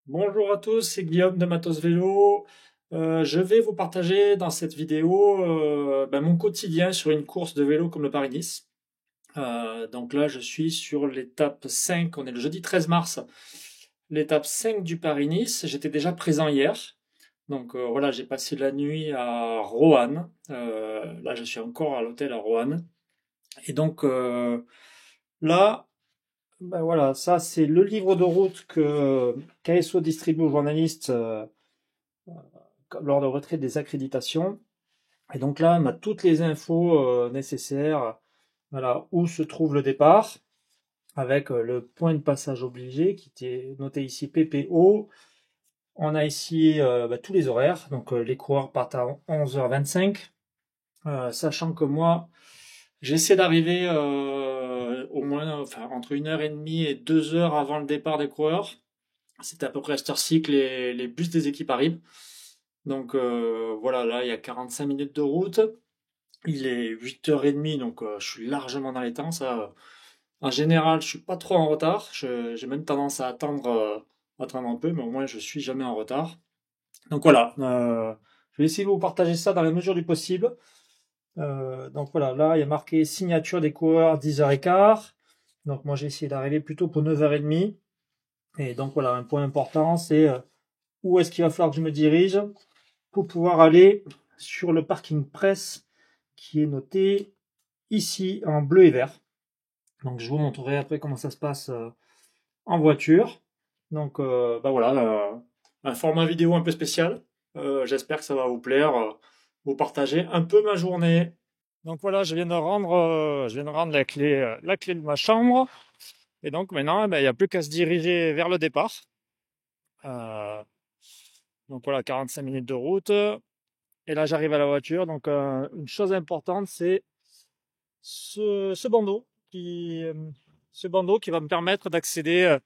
Bonjour à tous, c'est Guillaume de Matos Vélo. Je vais vous partager dans cette vidéo mon quotidien sur une course de vélo comme le Paris-Nice. Donc là, je suis sur l'étape 5, on est le jeudi 13 mars, l'étape 5 du Paris-Nice. J'étais déjà présent hier. Donc voilà, j'ai passé la nuit à Roanne. Là, je suis encore à l'hôtel à Roanne. Et donc là, ben voilà, ça c'est le livre de route que KSO distribue aux journalistes lors de retrait des accréditations. Et donc là, on a toutes les infos nécessaires. Voilà, où se trouve le départ, avec le point de passage obligé qui était noté ici PPO. On a ici tous les horaires. Donc les coureurs partent à 11h25. Sachant que moi, j'essaie d'arriver au moins enfin, entre 1h30 et 2 heures avant le départ des coureurs. C'est à peu près à cette heure-ci que les bus des équipes arrivent. Donc voilà, là il y a 45 minutes de route. Il est 8h30, donc je suis largement dans les temps. Ça, en général, je suis pas trop en retard. J'ai même tendance à attendre un peu, mais au moins je suis jamais en retard. Donc voilà, je vais essayer de vous partager ça dans la mesure du possible. Donc voilà, là il y a marqué signature des coureurs 10h15. Donc moi j'ai essayé d'arriver plutôt pour 9h30. Et donc voilà, un point important, c'est où est-ce qu'il va falloir que je me dirige pour pouvoir aller sur le parking presse qui est noté ici en bleu et vert. Donc je vous montrerai après comment ça se passe en voiture. Donc voilà, un format vidéo un peu spécial. J'espère que ça va vous plaire, vous partager un peu ma journée. Donc voilà, je viens de rendre la clé de ma chambre. Et donc maintenant, il n'y a plus qu'à se diriger vers le départ. Euh, donc voilà, 45 minutes de route. Et là, j'arrive à la voiture. Donc une chose importante, c'est ce bandeau ce bandeau qui va me permettre d'accéder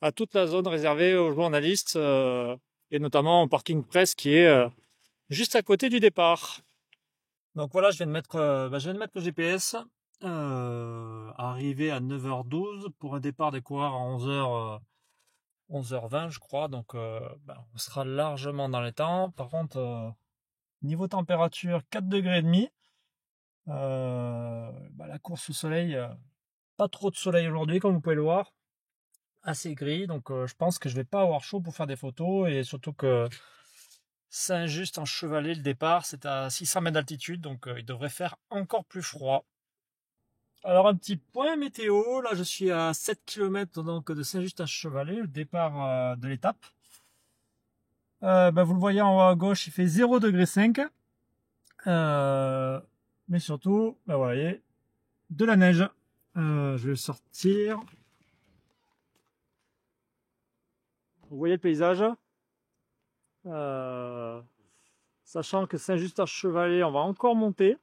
à toute la zone réservée aux journalistes et notamment au parking presse qui est juste à côté du départ. Donc voilà, je viens de mettre le GPS. Arrivé à 9h12 pour un départ des coureurs à 11h20 je crois. Donc on sera largement dans les temps. Par contre, niveau température 4 degrés et demi. La course au soleil, pas trop de soleil aujourd'hui comme vous pouvez le voir, assez gris, donc je pense que je vais pas avoir chaud pour faire des photos et surtout que Saint-Just en Chevalet, le départ, c'est à 600 mètres d'altitude, donc il devrait faire encore plus froid. Alors un petit point météo, là je suis à 7 km donc de Saint-Just à Chevalet, le départ de l'étape. Vous le voyez en haut à gauche, il fait 0,5 degré. Mais surtout, vous voyez, de la neige. Je vais le sortir. Vous voyez le paysage. Euh, Sachant que Saint-Just-à-Chevalet, on va encore monter.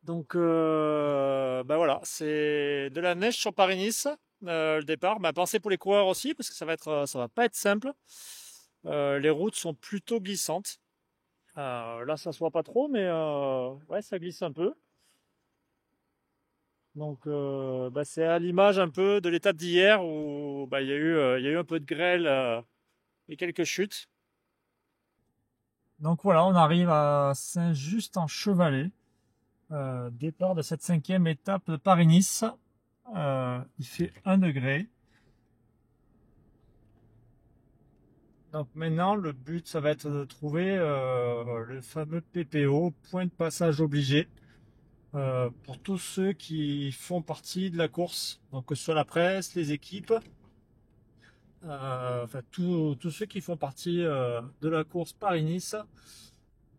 Donc voilà, c'est de la neige sur Paris-Nice, le départ. Pensez pour les coureurs aussi, parce que ça va pas être simple. Les routes sont plutôt glissantes. Là, ça se voit pas trop, mais ouais, ça glisse un peu. Donc c'est à l'image un peu de l'étape d'hier où il y a eu un peu de grêle et quelques chutes. Donc voilà, on arrive à Saint-Just-en-Chevalet, départ de cette 5e étape de Paris-Nice. Il fait 1 degré. Donc maintenant, le but, ça va être de trouver le fameux PPO, point de passage obligé, pour tous ceux qui font partie de la course. Donc que ce soit la presse, les équipes, tous ceux qui font partie de la course Paris-Nice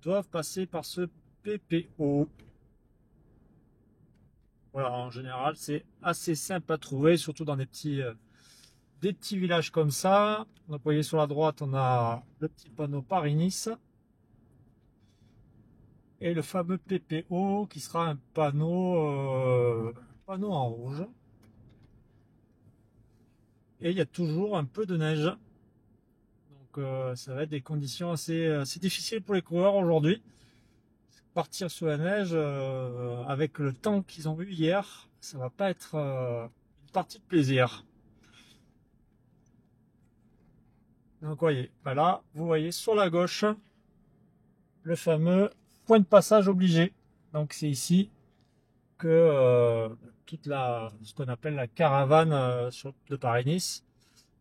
doivent passer par ce PPO. Voilà, en général, c'est assez simple à trouver, surtout dans des petits villages comme ça. Donc, vous voyez sur la droite, on a le petit panneau Paris-Nice et le fameux PPO qui sera un panneau en rouge. Et il y a toujours un peu de neige. Donc, ça va être des conditions assez difficiles pour les coureurs aujourd'hui. Partir sur la neige avec le temps qu'ils ont eu hier, ça va pas être une partie de plaisir. Donc voyez, voilà, vous voyez sur la gauche le fameux point de passage obligé. Donc c'est ici que toute ce qu'on appelle la caravane de Paris-Nice,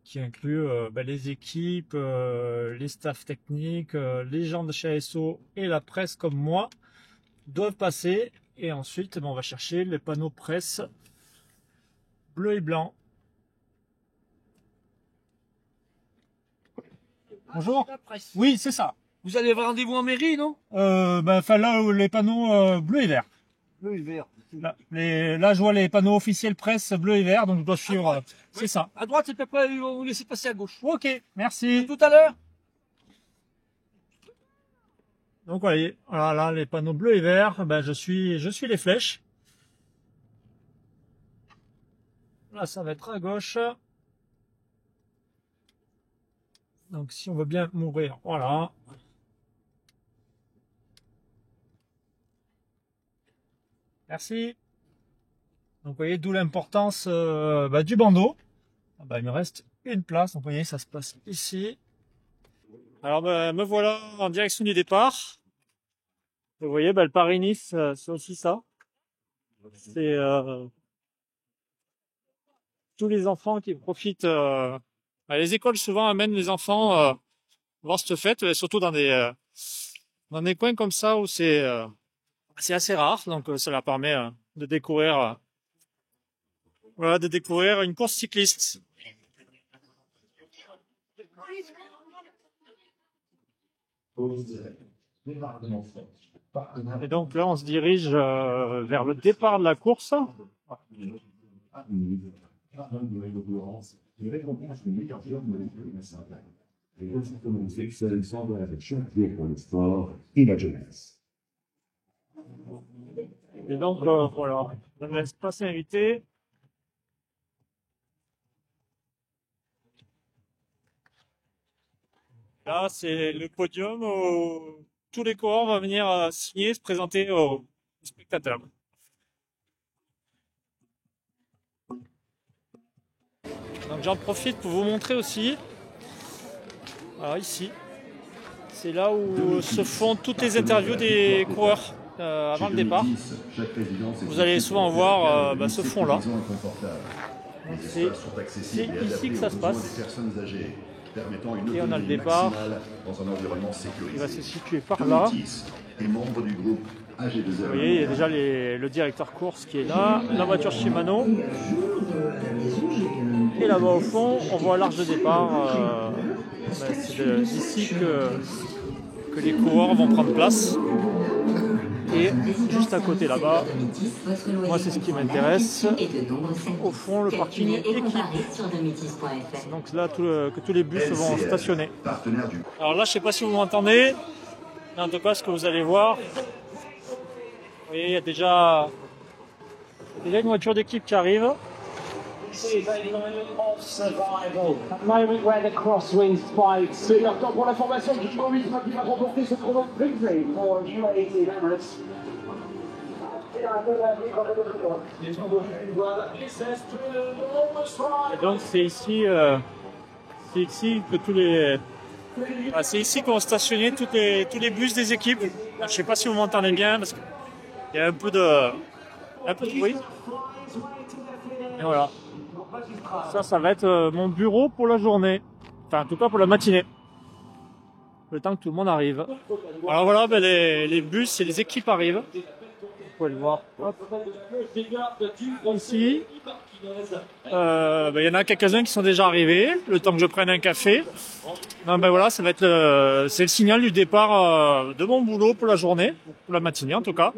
qui inclut les équipes, les staffs techniques, les gens de chez ASO et la presse comme moi, doivent passer. Et ensuite, on va chercher les panneaux presse bleu et blanc. Bonjour. Oui, c'est ça. Vous avez rendez-vous en mairie, non? Enfin là, les panneaux bleu et vert. Bleu et vert. Là, je vois les panneaux officiels presse bleu et vert, donc je dois suivre. C'est ça. À droite, c'est peut-être ils vont vous laisser passer à gauche. Ok, merci. Tout à l'heure. Donc voilà, là, les panneaux bleus et verts, je suis les flèches. Là, ça va être à gauche. Donc si on veut bien m'ouvrir, voilà. Merci. Donc vous voyez, d'où l'importance du bandeau. Il me reste une place, donc vous voyez, ça se passe ici. Alors me voilà en direction du départ. Vous voyez, le Paris-Nice, c'est aussi ça. C'est tous les enfants qui profitent. Les écoles souvent amènent les enfants voir cette fête, surtout dans des coins comme ça où c'est assez rare. Donc ça leur permet de découvrir une course cycliste. Et donc là, on se dirige vers le départ de la course. Et donc voilà, je me laisse passer invité. Là, c'est le podium où tous les coureurs vont venir signer, se présenter aux spectateurs. Donc j'en profite pour vous montrer aussi. Alors ici, c'est là où se font toutes les interviews des coureurs avant le départ. Vous allez souvent voir ce fond-là. C'est ici que ça se passe. Et on a le départ qui va se situer par là. Vous voyez, il y a déjà le directeur course qui est là, la voiture Shimano. Et là-bas au fond, on voit l'arche de départ. C'est ici que les coureurs vont prendre place. Et juste à côté là-bas, moi c'est ce qui m'intéresse, au fond le parking équipe. Donc là que tous les bus vont stationner. Alors là je sais pas si vous m'entendez, mais en tout cas ce que vous allez voir, vous voyez il y a déjà une voiture d'équipe qui arrive. Moment where the crosswind spikes. C'est leur temps pour la formation du Movisma qui va remporter ce chrono privé pour UAE Emirates. Et donc c'est ici que c'est ici qu'ont stationné tous les bus des équipes. Je ne sais pas si vous m'entendez bien parce qu'il y a un peu de bruit. Et voilà. Ça va être mon bureau pour la journée. Enfin, en tout cas pour la matinée. Le temps que tout le monde arrive. Alors voilà, les bus et les équipes arrivent. Vous pouvez le voir. Ici, il y en a quelques-uns qui sont déjà arrivés. Le temps que je prenne un café. Non, voilà, ça va être c'est le signal du départ de mon boulot pour la journée, pour la matinée en tout cas.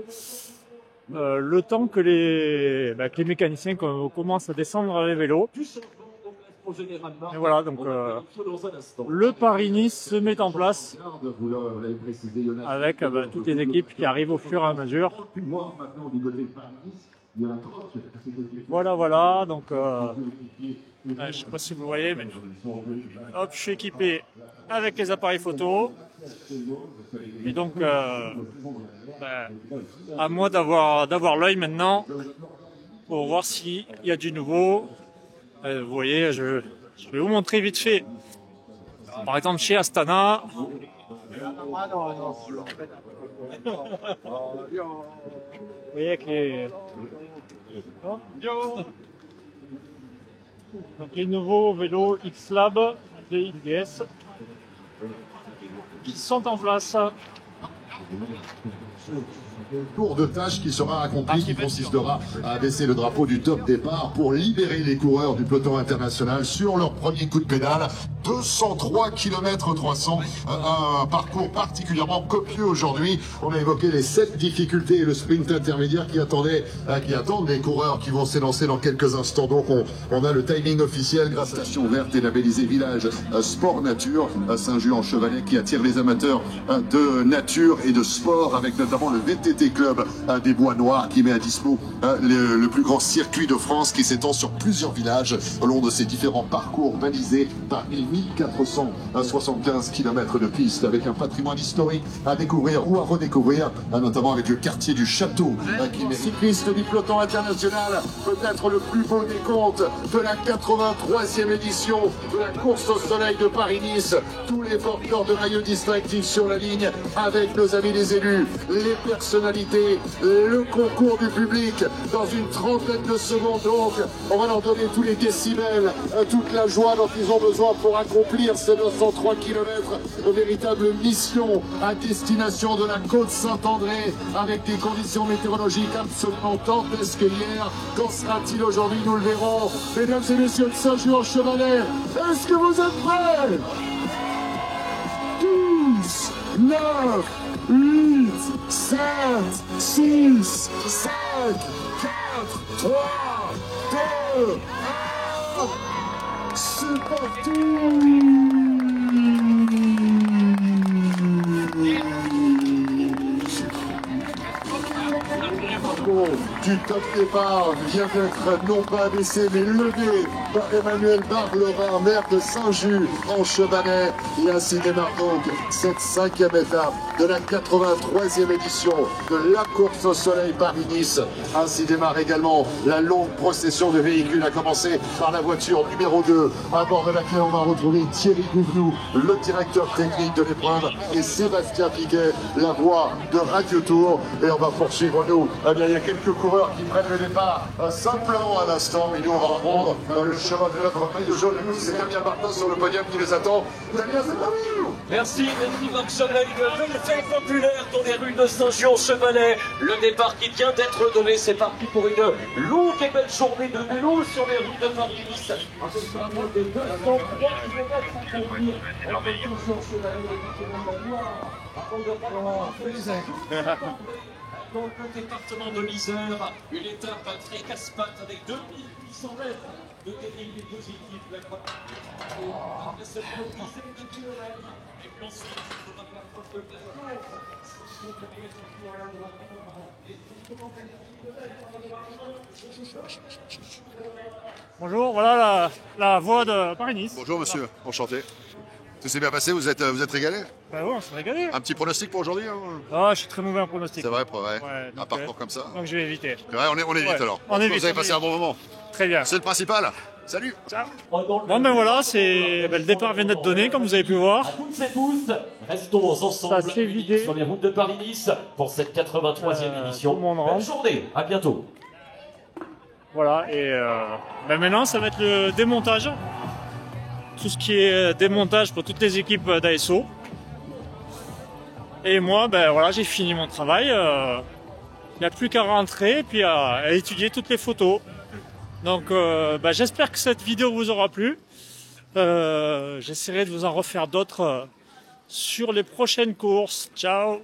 Le temps que les mécaniciens commencent à descendre les vélos. Et voilà, donc le Paris-Nice se met en place avec toutes les équipes qui arrivent au fur et à mesure. Voilà, donc je sais pas si vous voyez, mais hop, je suis équipé avec les appareils photo. Et donc à moi d'avoir l'œil maintenant pour voir s'il y a du nouveau. Vous voyez, je vais vous montrer vite fait Par exemple, chez Astana. Vous voyez avec les nouveaux vélos X-Lab de XDS qui sont en place. Tour de tâche qui sera accompli, qui consistera à baisser le drapeau du top départ pour libérer les coureurs du peloton international sur leur premier coup de pédale. 203 km 300, un parcours particulièrement copieux aujourd'hui. On a évoqué les 7 difficultés et le sprint intermédiaire qui attendent les coureurs qui vont s'élancer dans quelques instants. Donc on a le timing officiel grâce à la station verte et labellisé village Sport Nature à Saint-Just-en-Chevalet qui attire les amateurs de nature et de sport avec notamment le VTT Club des Bois Noirs qui met à dispo le plus grand circuit de France qui s'étend sur plusieurs villages au long de ces différents parcours balisés par 1475 km de piste avec un patrimoine historique à découvrir ou à redécouvrir, notamment avec le quartier du Château qui est cycliste du peloton international, peut-être le plus beau des comptes de la 83e édition de la course au soleil de Paris-Nice. Tous les porteurs de maillots distinctifs sur la ligne avec nos amis les élus, les personnalités, le concours du public dans une trentaine de secondes. Donc on va leur donner tous les décibels, toute la joie dont ils ont besoin pour accomplir ces 903 km, une véritable mission à destination de la côte Saint-André avec des conditions météorologiques absolument dantesques hier. Qu'en sera-t-il aujourd'hui? Nous le verrons. Mesdames et messieurs de Saint-Just-en-Chevalet, est-ce que vous êtes prêts? 10, 9, 8, 7, 6, 5, 4, 3, 2, 1. C'est parti! Du top départ vient d'être non pas abaissé mais levé par Emmanuel Barlerin, maire de Saint-Just-en-Chevalet. Et ainsi démarre donc cette 5e étape de la 83e édition de la course au soleil Paris-Nice. Ainsi démarre également la longue procession de véhicules, à commencer par la voiture numéro 2, à bord de laquelle on va retrouver Thierry Gouvenou, le directeur technique de l'épreuve, et Sébastien Piquet, la voix de Radio Tour. Et on va poursuivre nous. Eh bien, il y a quelques coureurs qui prennent le départ simplement à l'instant, mais nous on va reprendre le chemin de notre maillot jaune. C'est Damien Martin sur le podium qui les attend. Damien, c'est pas vous. Merci Marc Soleil, le bulletin populaire dans les rues de Saint-Just-en-Chevalet. Le départ qui vient d'être donné, c'est parti pour une longue et belle journée de vélo sur les rues de Paris-Nice. Avec pas moins de 203 km à courir entre Saint-Just-en-Chevalet et dans le département de l'Isère, une étape très casse-pattes avec 2800 mètres de dénivelé positif. Après cette reprise naturelle, et puis ensuite, on va faire preuve de Bonjour, voilà la voie de Paris-Nice. Bonjour monsieur, enchanté. Tout s'est bien passé, vous êtes régalé? Bah ouais, on s'est régalé. Un petit pronostic pour aujourd'hui hein? Ah, je suis très mauvais en pronostic. C'est vrai, ouais. Donc, Un parcours comme ça. Donc je vais éviter. Ouais, on évite alors. On évite, vous avez on passé un bon moment. Très bien. C'est le principal. Salut. Ciao. Bon ben voilà, le départ vient d'être donné, comme vous avez pu voir. À toutes et tous, restons ensemble Ça s'est vidé. sur les routes de Paris-Nice pour cette 83e édition. tout le monde Belle rentre. journée, à bientôt. Voilà, et ben maintenant ça va être le démontage. Tout ce qui est démontage pour toutes les équipes d'ASO. Et moi, ben voilà, j'ai fini mon travail. Il n'y a plus qu'à rentrer et puis à étudier toutes les photos. Donc ben, j'espère que cette vidéo vous aura plu. J'essaierai de vous en refaire d'autres sur les prochaines courses. Ciao!